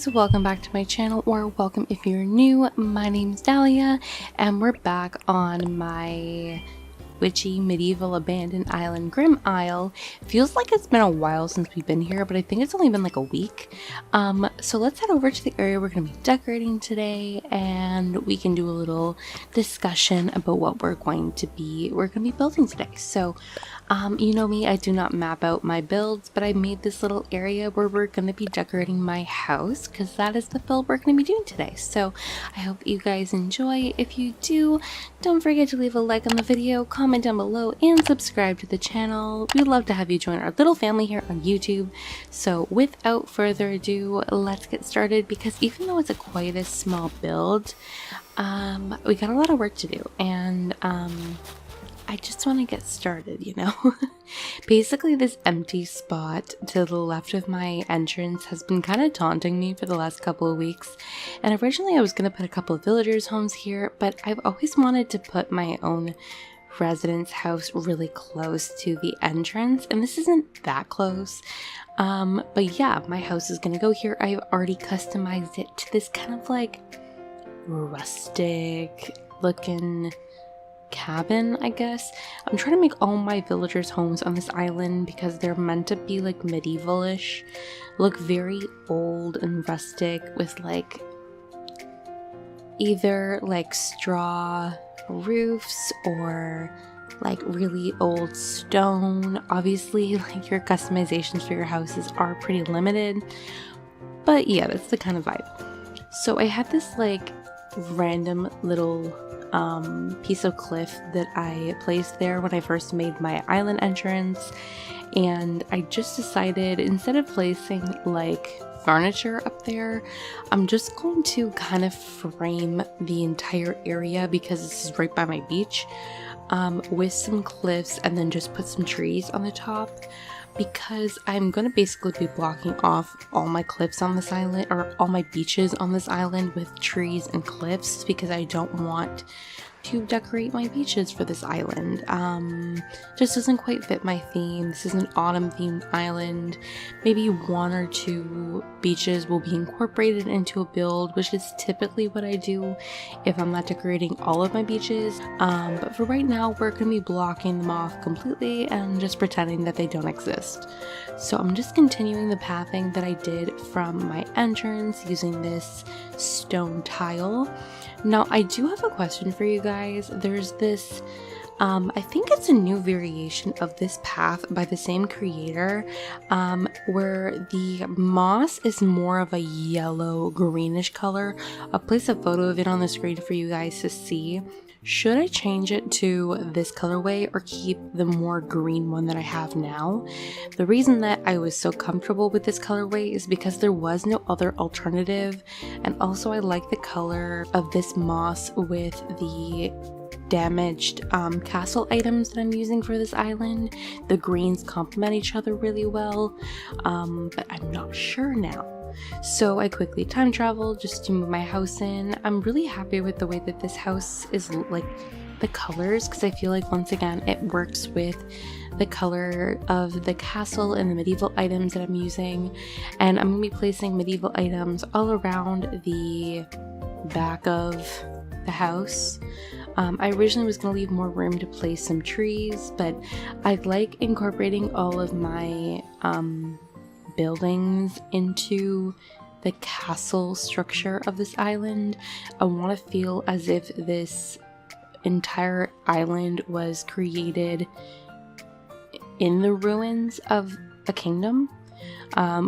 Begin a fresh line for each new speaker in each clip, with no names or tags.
friends, welcome back to my channel, or welcome if you're new. My name's Dalia and we're back on my witchy medieval abandoned island Grim Isle. Feels like it's been a while since we've been here, but I think it's only been like a week. So let's head over to the area we're going to be decorating today, and we can do a little discussion about what we're going to be building today. So you know me, I do not map out my builds, but I made this little area where we're going to be decorating my house because that is the build we're going to be doing today. So I hope that you guys enjoy. If you do, don't forget to leave a like on the video, comment down below, and subscribe to the channel. We'd love to have you join our little family here on YouTube. So without further ado, let's get started, because even though it's quite a small build, we got a lot of work to do, and I just want to get started, you know? Basically, this empty spot to the left of my entrance has been kind of taunting me for the last couple of weeks. And originally I was going to put a couple of villagers' homes here, but I've always wanted to put my own residence house really close to the entrance, and this isn't that close. But yeah, my house is going to go here. I've already customized it to this kind of like rustic looking cabin, I guess. I'm trying to make all my villagers' homes on this island because they're meant to be like medieval-ish, look very old and rustic, with like either like straw roofs or like really old stone. Obviously, like your customizations for your houses are pretty limited, but yeah, that's the kind of vibe. So I had this like random little piece of cliff that I placed there when I first made my island entrance, and I just decided, instead of placing like furniture up there, I'm just going to kind of frame the entire area, because this is right by my beach, with some cliffs, and then just put some trees on the top, because I'm going to basically be blocking off all my cliffs on this island, or all my beaches on this island, with trees and cliffs, because I don't want to decorate my beaches for this island. Just doesn't quite fit my theme. This is an autumn themed island. Maybe one or two beaches will be incorporated into a build, which is typically what I do if I'm not decorating all of my beaches. But for right now, we're going to be blocking them off completely and just pretending that they don't exist. So I'm just continuing the pathing that I did from my entrance using this stone tile. Now, I do have a question for you guys. There's this, I think it's a new variation of this path by the same creator, where the moss is more of a yellow greenish color. I'll place a photo of it on the screen for you guys to see. Should I change it to this colorway or keep the more green one that I have now? The reason that I was so comfortable with this colorway is because there was no other alternative, and also I like the color of this moss with the damaged castle items that I'm using for this island. The greens complement each other really well, but I'm not sure now. So I quickly time traveled just to move my house in. I'm really happy with the way that this house is, like the colors, because I feel like once again it works with the color of the castle and the medieval items that I'm using. And I'm going to be placing medieval items all around the back of the house. I originally was going to leave more room to place some trees, but I like incorporating all of my buildings into the castle structure of this island. I want to feel as if this entire island was created in the ruins of a kingdom,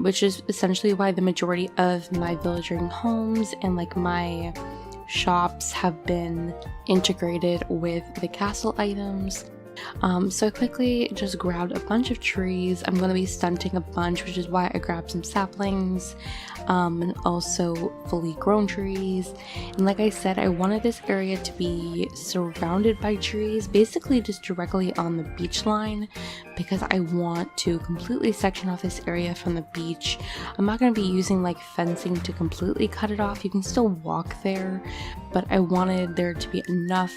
which is essentially why the majority of my villagering homes and like my shops have been integrated with the castle items. So I quickly just grabbed a bunch of trees. I'm going to be stunting a bunch, which is why I grabbed some saplings, and also fully grown trees. And like I said, I wanted this area to be surrounded by trees, basically just directly on the beach line, because I want to completely section off this area from the beach. I'm not going to be using like fencing to completely cut it off. You can still walk there, but I wanted there to be enough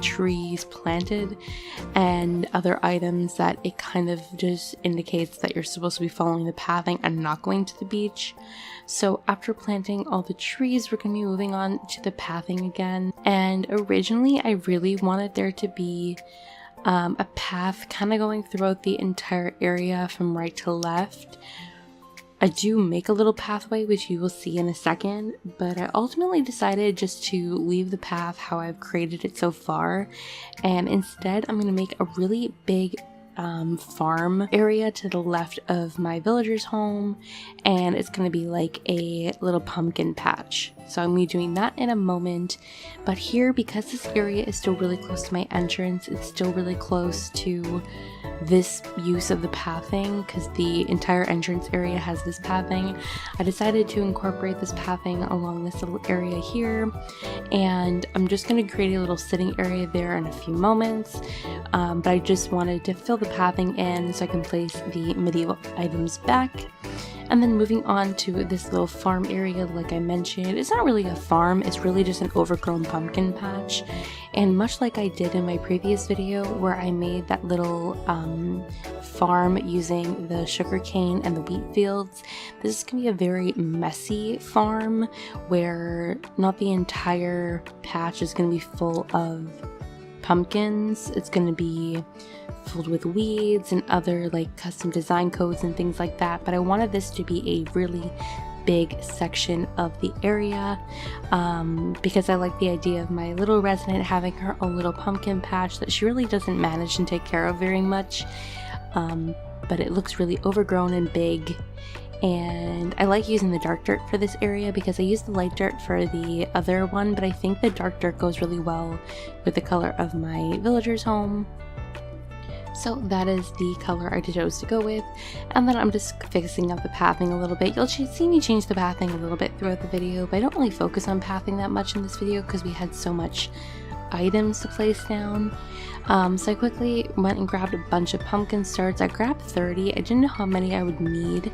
trees planted and other items that it kind of just indicates that you're supposed to be following the pathing and not going to the beach. So after planting all the trees, we're going to be moving on to the pathing again. And originally I really wanted there to be a path kind of going throughout the entire area from right to left. I do make a little pathway, which you will see in a second, but I ultimately decided just to leave the path how I've created it so far, and instead I'm going to make a really big farm area to the left of my villager's home, and it's going to be like a little pumpkin patch. So I'm going to be doing that in a moment, but here, because this area is still really close to my entrance, it's still really close to this use of the pathing, because the entire entrance area has this pathing. I decided to incorporate this pathing along this little area here, and I'm just going to create a little sitting area there in a few moments, but I just wanted to fill the pathing in so I can place the medieval items back. And then moving on to this little farm area, like I mentioned, it's not really a farm, it's really just an overgrown pumpkin patch. And much like I did in my previous video where I made that little farm using the sugarcane and the wheat fields, this is going to be a very messy farm where not the entire patch is going to be full of pumpkins. It's going to be filled with weeds and other like custom design codes and things like that, but I wanted this to be a really big section of the area because I like the idea of my little resident having her own little pumpkin patch that she really doesn't manage and take care of very much, but it looks really overgrown and big. And I like using the dark dirt for this area because I used the light dirt for the other one, but I think the dark dirt goes really well with the color of my villager's home. So that is the color I chose to go with, and then I'm just fixing up the pathing a little bit. You'll see me change the pathing a little bit throughout the video, but I don't really focus on pathing that much in this video because we had so much items to place down. So I quickly went and grabbed a bunch of pumpkin starts. I grabbed 30. I didn't know how many I would need.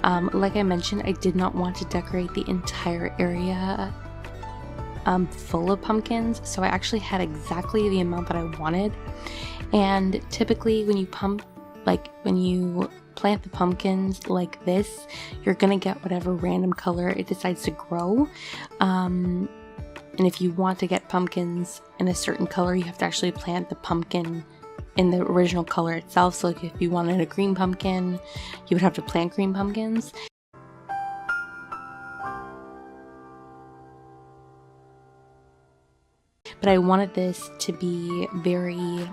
Like I mentioned, I did not want to decorate the entire area full of pumpkins, so I actually had exactly the amount that I wanted. And typically when you plant the pumpkins like this, you're gonna get whatever random color it decides to grow. And if you want to get pumpkins in a certain color, you have to actually plant the pumpkin in the original color itself. So like if you wanted a green pumpkin, you would have to plant green pumpkins. But I wanted this to be very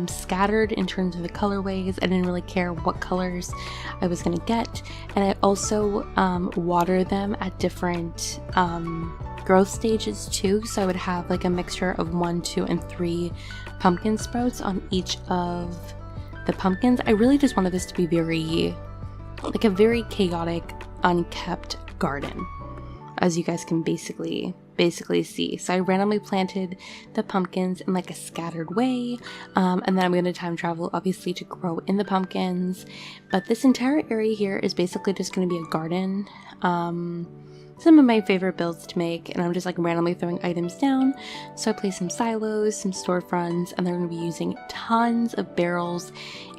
scattered in terms of the colorways. I didn't really care what colors I was going to get, and I also water them at different growth stages too, so I would have like a mixture of 1, 2, and 3 pumpkin sprouts on each of the pumpkins. I really just wanted this to be very like a very chaotic, unkept garden, as you guys can basically see. So I randomly planted the pumpkins in like a scattered way, and then I'm going to time travel obviously to grow in the pumpkins. But this entire area here is basically just going to be a garden. Some of my favorite builds to make, and I'm just like randomly throwing items down. So I placed some silos, some storefronts, and they're going to be using tons of barrels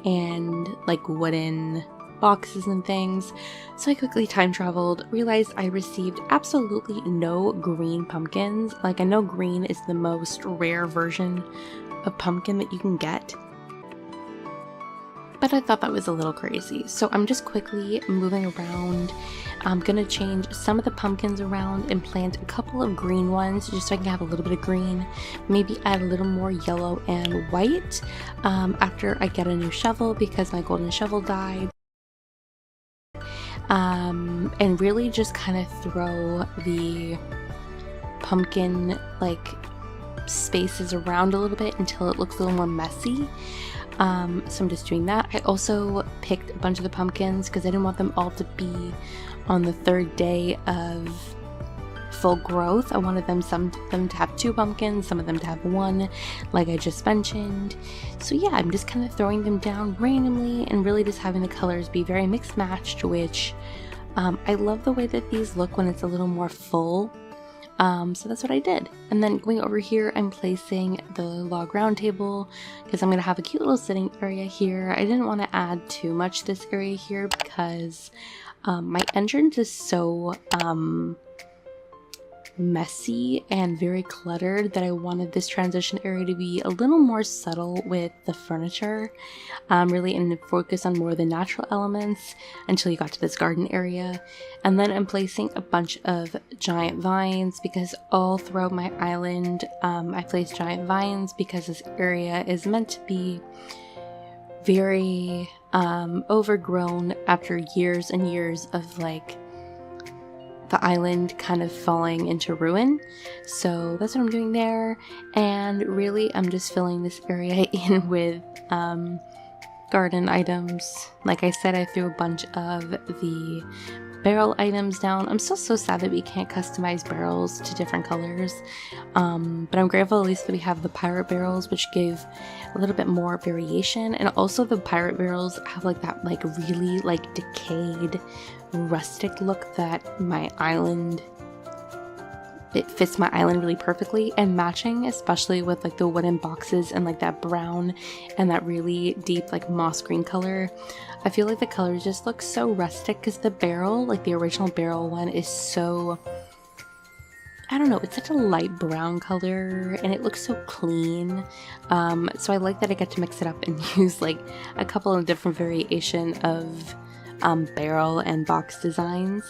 and like wooden boxes and things. So I quickly time traveled, realized I received absolutely no green pumpkins. Like I know green is the most rare version of pumpkin that you can get, but I thought that was a little crazy. So I'm just quickly moving around. I'm gonna change some of the pumpkins around and plant a couple of green ones just so I can have a little bit of green, maybe add a little more yellow and white after I get a new shovel because my golden shovel died. And really just kind of throw the pumpkin like spaces around a little bit until it looks a little more messy. So I'm just doing that. I also picked a bunch of the pumpkins because I didn't want them all to be on the 3rd day of full growth. I wanted some of them to have 2 pumpkins, some of them to have 1, like I just mentioned. So yeah, I'm just kind of throwing them down randomly and really just having the colors be very mixed matched, which I love the way that these look when it's a little more full. So that's what I did. And then going over here, I'm placing the log round table because I'm going to have a cute little sitting area here. I didn't want to add too much to this area here because my entrance is so messy and very cluttered that I wanted this transition area to be a little more subtle with the furniture, really and focus on more of the natural elements until you got to this garden area. And then I'm placing a bunch of giant vines because all throughout my island I placed giant vines because this area is meant to be very overgrown after years and years of like the island kind of falling into ruin. So that's what I'm doing there, and really I'm just filling this area in with garden items. Like I said, I threw a bunch of the barrel items down. I'm still so sad that we can't customize barrels to different colors, but I'm grateful at least that we have the pirate barrels, which gave a little bit more variation. And also the pirate barrels have like that like really like decayed rustic look that my island, it fits my island really perfectly, and matching especially with like the wooden boxes and like that brown and that really deep like moss green color. I feel like the colors just look so rustic because the barrel, like the original barrel one, is so, I don't know, it's such a light brown color and it looks so clean. So I like that I get to mix it up and use like a couple of different variation of barrel and box designs.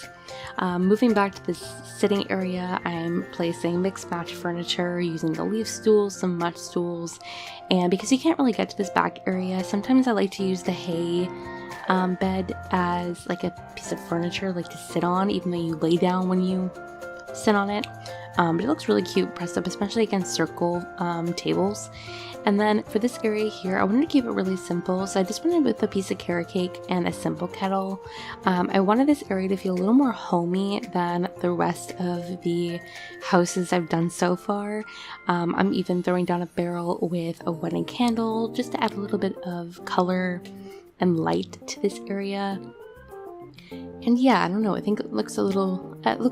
Moving back to this sitting area, I'm placing mixed match furniture using the leaf stools, some much stools, and because you can't really get to this back area, sometimes I like to use the hay bed as like a piece of furniture like to sit on, even though you lay down when you sit on it. But it looks really cute pressed up, especially against circle tables. And then for this area here, I wanted to keep it really simple, so I just went in with a piece of carrot cake and a simple kettle. I wanted this area to feel a little more homey than the rest of the houses I've done so far. I'm even throwing down a barrel with a wedding candle just to add a little bit of color and light to this area. And yeah, I don't know, I think it looks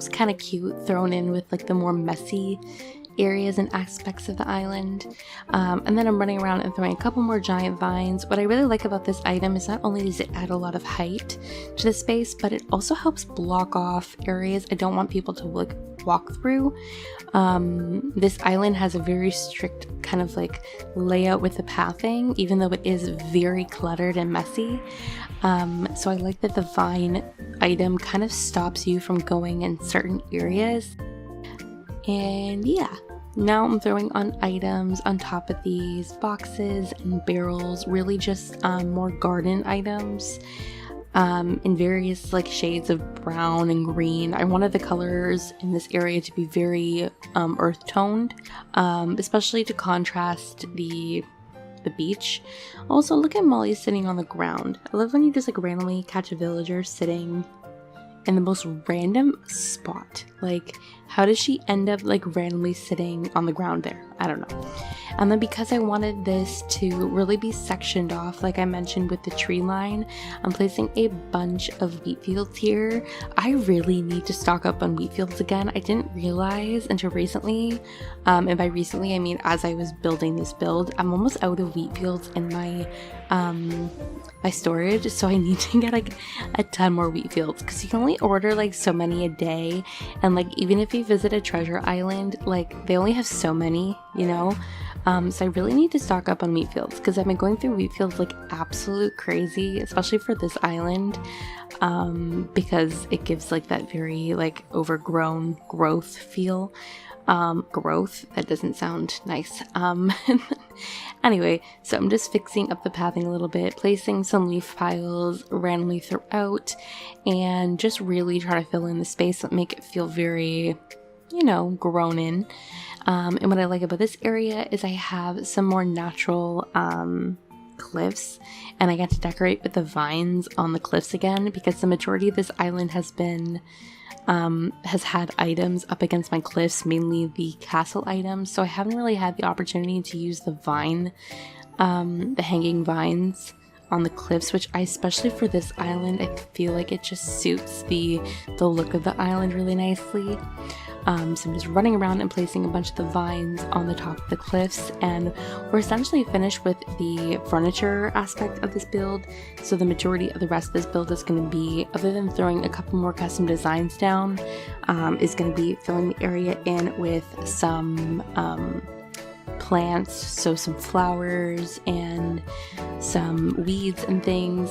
kind of cute thrown in with like the more messy areas and aspects of the island. And then I'm running around and throwing a couple more giant vines. What I really like about this item is not only does it add a lot of height to the space, but it also helps block off areas I don't want people to like walk through. This island has a very strict kind of like layout with the pathing, even though it is very cluttered and messy. So I like that the vine item kind of stops you from going in certain areas. And yeah, now I'm throwing on items on top of these boxes and barrels, really just more garden items in various like shades of brown and green. I wanted the colors in this area to be very earth toned, especially to contrast the beach. Also, look at Molly sitting on the ground. I love when you just like randomly catch a villager sitting in the most random spot. Like, how does she end up like randomly sitting on the ground there? I don't know. And then because I wanted this to really be sectioned off, like I mentioned with the tree line, I'm placing a bunch of wheat fields here. I really need to stock up on wheat fields again. I didn't realize until recently, and by recently I mean as I was building this build, I'm almost out of wheat fields in my storage, so I need to get like a ton more wheat fields because you can only order like so many a day, and like even if you visit a treasure island, like they only have so many, you know. So I really need to stock up on wheat fields because I've been going through wheat fields like absolute crazy, especially for this island, because it gives like that very like overgrown growth feel. Growth, that doesn't sound nice. Anyway, so I'm just fixing up the pathing a little bit, placing some leaf piles randomly throughout, and just really trying to fill in the space and make it feel very, you know, grown in. And what I like about this area is I have some more natural cliffs, and I get to decorate with the vines on the cliffs again because the majority of this island has been has had items up against my cliffs, mainly the castle items, so I haven't really had the opportunity to use the vine, the hanging vines on the cliffs, which I, especially for this island, I feel like it just suits the look of the island really nicely. So I'm just running around and placing a bunch of the vines on the top of the cliffs, and we're essentially finished with the furniture aspect of this build. So the majority of the rest of this build is going to be, other than throwing a couple more custom designs down, is going to be filling the area in with some plants, so some flowers and some weeds and things,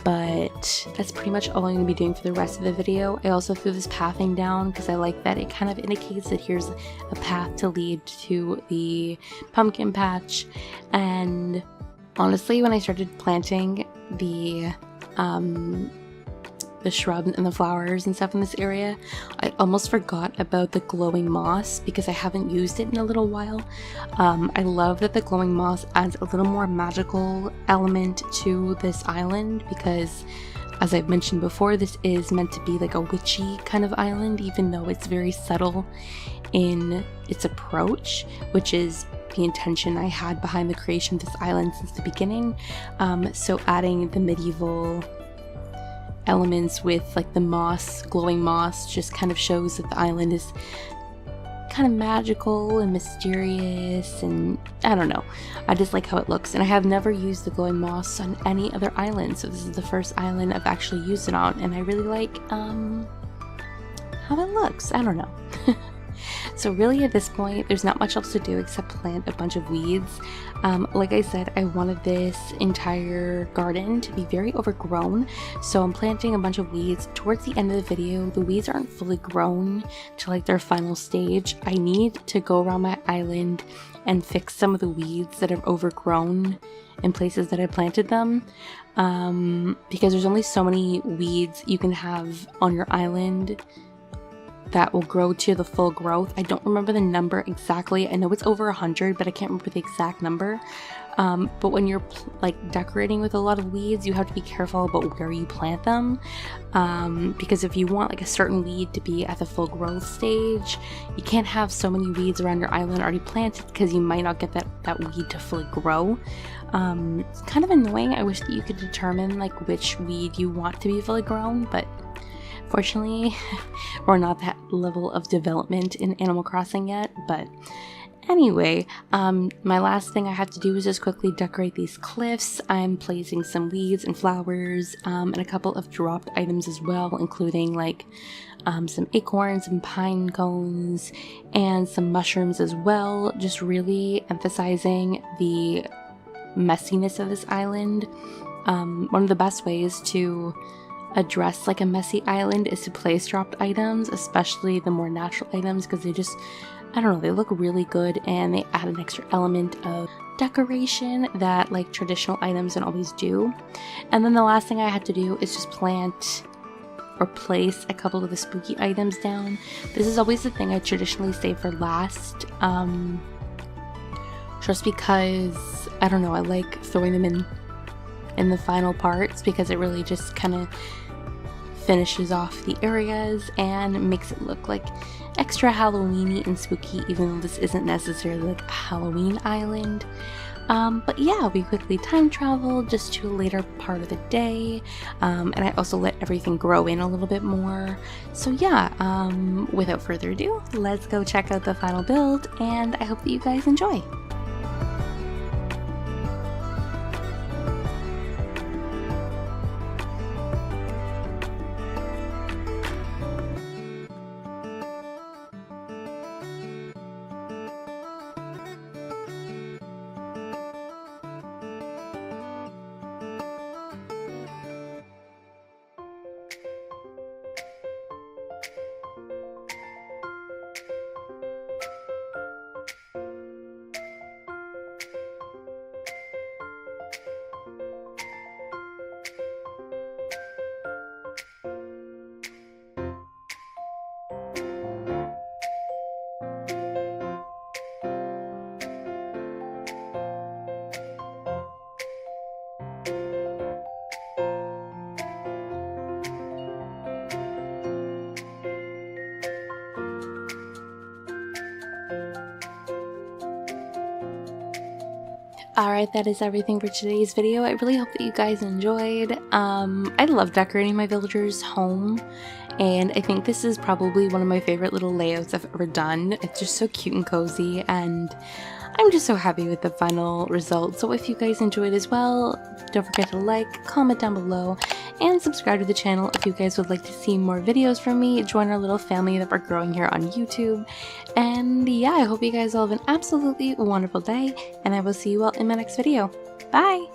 but that's pretty much all I'm going to be doing for the rest of the video. I also threw this pathing down because I like that it kind of indicates that here's a path to lead to the pumpkin patch. And honestly, when I started planting the shrubs and the flowers and stuff in this area, I almost forgot about the glowing moss because I haven't used it in a little while. I love that the glowing moss adds a little more magical element to this island because, as I've mentioned before, this is meant to be like a witchy kind of island, even though it's very subtle in its approach, which is the intention I had behind the creation of this island since the beginning. So adding the medieval elements with like the moss, glowing moss, just kind of shows that the island is kind of magical and mysterious, and I don't know, I just like how it looks. And I have never used the glowing moss on any other island, so this is the first island I've actually used it on, and I really like how it looks. I don't know. So really at this point, there's not much else to do except plant a bunch of weeds. Like I said, I wanted this entire garden to be very overgrown, so I'm planting a bunch of weeds. Towards the end of the video, the weeds aren't fully grown to like their final stage. I need to go around my island and fix some of the weeds that have overgrown in places that I planted them, because there's only so many weeds you can have on your island that will grow to the full growth. I don't remember the number exactly. I know it's over 100, but I can't remember the exact number. But when you're like decorating with a lot of weeds, you have to be careful about where you plant them, because if you want like a certain weed to be at the full growth stage, you can't have so many weeds around your island already planted because you might not get that weed to fully grow. It's kind of annoying. I wish that you could determine like which weed you want to be fully grown, but fortunately, we're not that level of development in Animal Crossing yet. But anyway, my last thing I have to do is just quickly decorate these cliffs. I'm placing some weeds and flowers, and a couple of dropped items as well, including like some acorns and pine cones and some mushrooms as well, just really emphasizing the messiness of this island. One of the best ways to address like a messy island is to place dropped items, especially the more natural items, because they just, I don't know, they look really good and they add an extra element of decoration that like traditional items don't always do. And then the last thing I had to do is just plant or place a couple of the spooky items down. This is always the thing I traditionally save for last, just because, I don't know, I like throwing them in the final parts because it really just kind of finishes off the areas and makes it look like extra Halloween-y and spooky, even though this isn't necessarily like a Halloween island. But yeah, we quickly time traveled just to a later part of the day, and I also let everything grow in a little bit more. So yeah, without further ado, let's go check out the final build, and I hope that you guys enjoy. Alright, that is everything for today's video. I really hope that you guys enjoyed. I love decorating my villagers' home, and I think this is probably one of my favorite little layouts I've ever done. It's just so cute and cozy, and I'm just so happy with the final result. So if you guys enjoyed as well, don't forget to like, comment down below, and subscribe to the channel if you guys would like to see more videos from me. Join our little family that we're growing here on YouTube. And yeah, I hope you guys all have an absolutely wonderful day, and I will see you all in my next video. Bye!